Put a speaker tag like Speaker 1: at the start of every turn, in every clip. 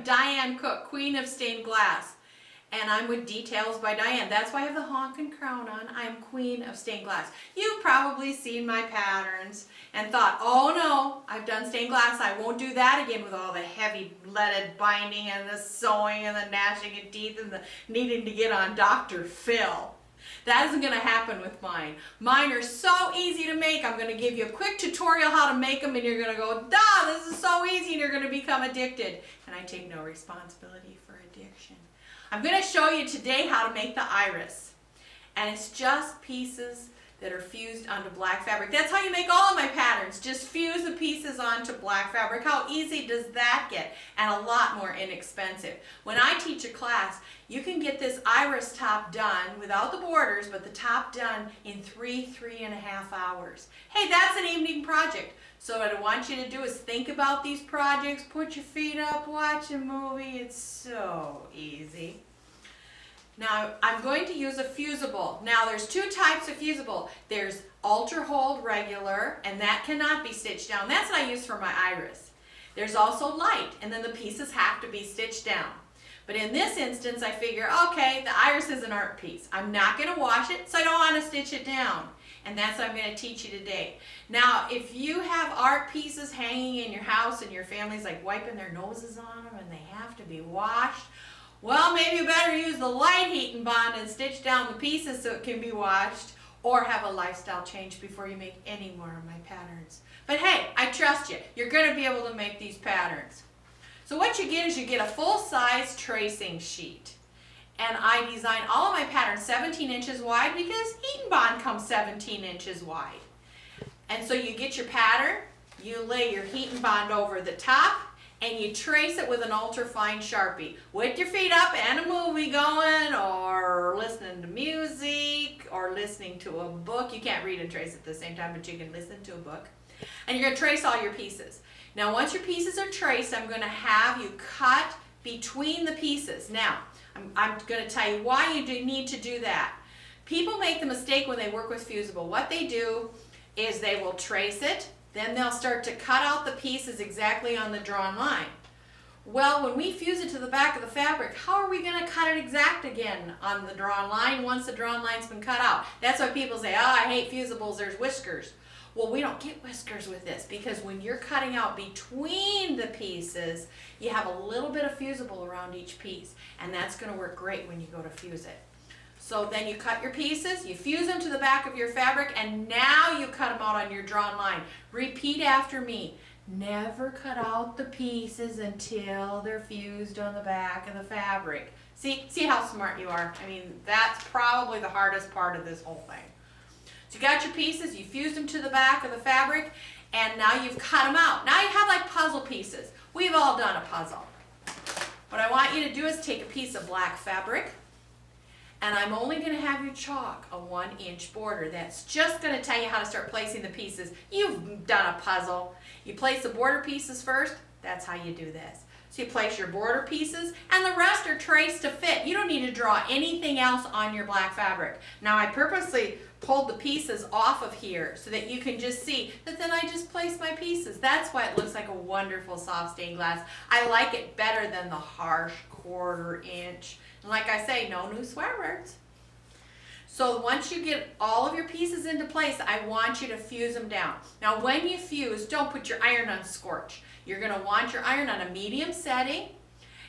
Speaker 1: Diane Cook, Queen of Stained Glass. And I'm with Details by Diane. That's why I have the honkin' crown on. I'm Queen of Stained Glass. You've probably seen my patterns and thought, oh no, I've done stained glass. I won't do that again with all the heavy leaded binding and the sewing and the gnashing of teeth and the needing to get on Dr. Phil. That isn't going to happen with mine. Mine are so easy to make. I'm going to give you a quick tutorial how to make them and you're going to go, duh, this is so easy, and you're going to become addicted. And I take no responsibility for addiction. I'm going to show you today how to make the iris. And it's just pieces that are fused onto black fabric. That's how you make all of my patterns. Just fuse the pieces onto black fabric. How easy does that get? And a lot more inexpensive. When I teach a class, you can get this iris top done without the borders, but the top done in 3.5 hours. Hey, that's an evening project. So what I want you to do is think about these projects, put your feet up, watch a movie. It's so easy. Now, I'm going to use a fusible. Now, there's two types of fusible. There's ultra hold regular, and that cannot be stitched down. That's what I use for my iris. There's also light, and then the pieces have to be stitched down. But in this instance, I figure, okay, the iris is an art piece. I'm not going to wash it, so I don't want to stitch it down. And that's what I'm going to teach you today. Now, if you have art pieces hanging in your house and your family's like wiping their noses on them and they have to be washed, well, maybe you better use the light heat and bond and stitch down the pieces so it can be washed, or have a lifestyle change before you make any more of my patterns. But hey, I trust you. You're going to be able to make these patterns. So what you get is you get a full-size tracing sheet. And I design all of my patterns 17 inches wide because heat and bond comes 17 inches wide. And so you get your pattern, you lay your heat and bond over the top, and you trace it with an ultra-fine Sharpie. With your feet up and a movie going, or listening to music, or listening to a book. You can't read and trace at the same time, but you can listen to a book. And you're going to trace all your pieces. Now, once your pieces are traced, I'm going to have you cut between the pieces. Now, I'm going to tell you why you need to do that. People make the mistake when they work with fusible. What they do is they will trace it, then they'll start to cut out the pieces exactly on the drawn line. Well, when we fuse it to the back of the fabric, how are we going to cut it exact again on the drawn line once the drawn line's been cut out? That's why people say, oh, I hate fusibles, there's whiskers. Well, we don't get whiskers with this because when you're cutting out between the pieces, you have a little bit of fusible around each piece, and that's going to work great when you go to fuse it. So then you cut your pieces, you fuse them to the back of your fabric, and now you cut them out on your drawn line. Repeat after me. Never cut out the pieces until they're fused on the back of the fabric. See how smart you are? I mean, that's probably the hardest part of this whole thing. So you got your pieces, you fused them to the back of the fabric, and now you've cut them out. Now you have like puzzle pieces. We've all done a puzzle. What I want you to do is take a piece of black fabric, and I'm only going to have you chalk a 1-inch border. That's just going to tell you how to start placing the pieces. You've done a puzzle. You place the border pieces first. That's how you do this. So you place your border pieces, and the rest are traced to fit. You don't need to draw anything else on your black fabric. Now I purposely pulled the pieces off of here so that you can just see that then I just place my pieces. That's why it looks like a wonderful soft stained glass. I like it better than the harsh 1/4 inch. And like I say, no new swear words. So once you get all of your pieces into place, I want you to fuse them down. Now when you fuse, don't put your iron on scorch. You're going to want your iron on a medium setting,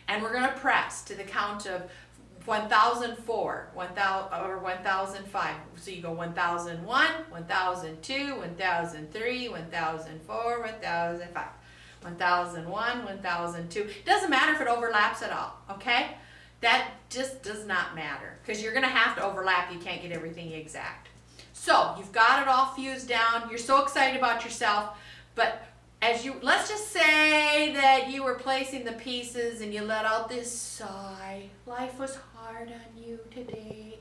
Speaker 1: and we're going to press to the count of 1004, 1000 or 1005. So you go 1001, 1002, 1003, 1004, 1005, 1001, 1002. It doesn't matter if it overlaps at all, okay? That just does not matter because you're going to have to overlap. You can't get everything exact. So you've got it all fused down. You're so excited about yourself, but let's just say that you were placing the pieces and you let out this sigh. Life was hard on you today.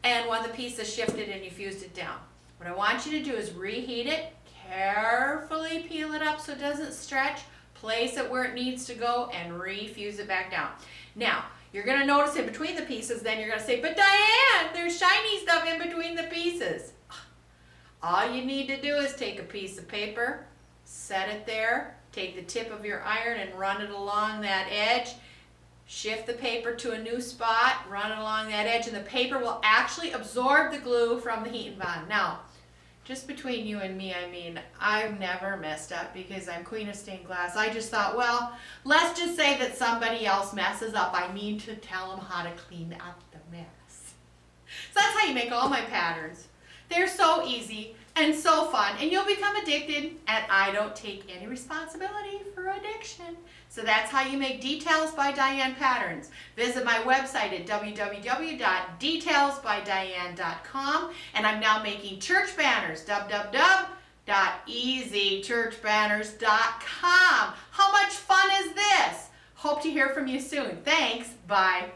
Speaker 1: And one of the pieces shifted and you fused it down. What I want you to do is reheat it, carefully peel it up so it doesn't stretch, place it where it needs to go, and refuse it back down. Now, you're going to notice in between the pieces, then you're going to say, but Diane, there's shiny stuff in between the pieces. All you need to do is take a piece of paper, set it there, Take the tip of your iron and run it along that edge. Shift the paper to a new spot, run it along that edge, and the paper will actually absorb the glue from the heat and bond. Now, just between you and me, I mean, I've never messed up because I'm queen of stained glass. I just thought, well, let's just say that somebody else messes up. I need to tell them how to clean up the mess. So that's how you make all my patterns. They're so easy and so fun, and you'll become addicted, and I don't take any responsibility for addiction. So that's how you make Details by Diane patterns. Visit my website at www.detailsbydiane.com, and I'm now making church banners, www.easychurchbanners.com. How much fun is this? Hope to hear from you soon. Thanks. Bye.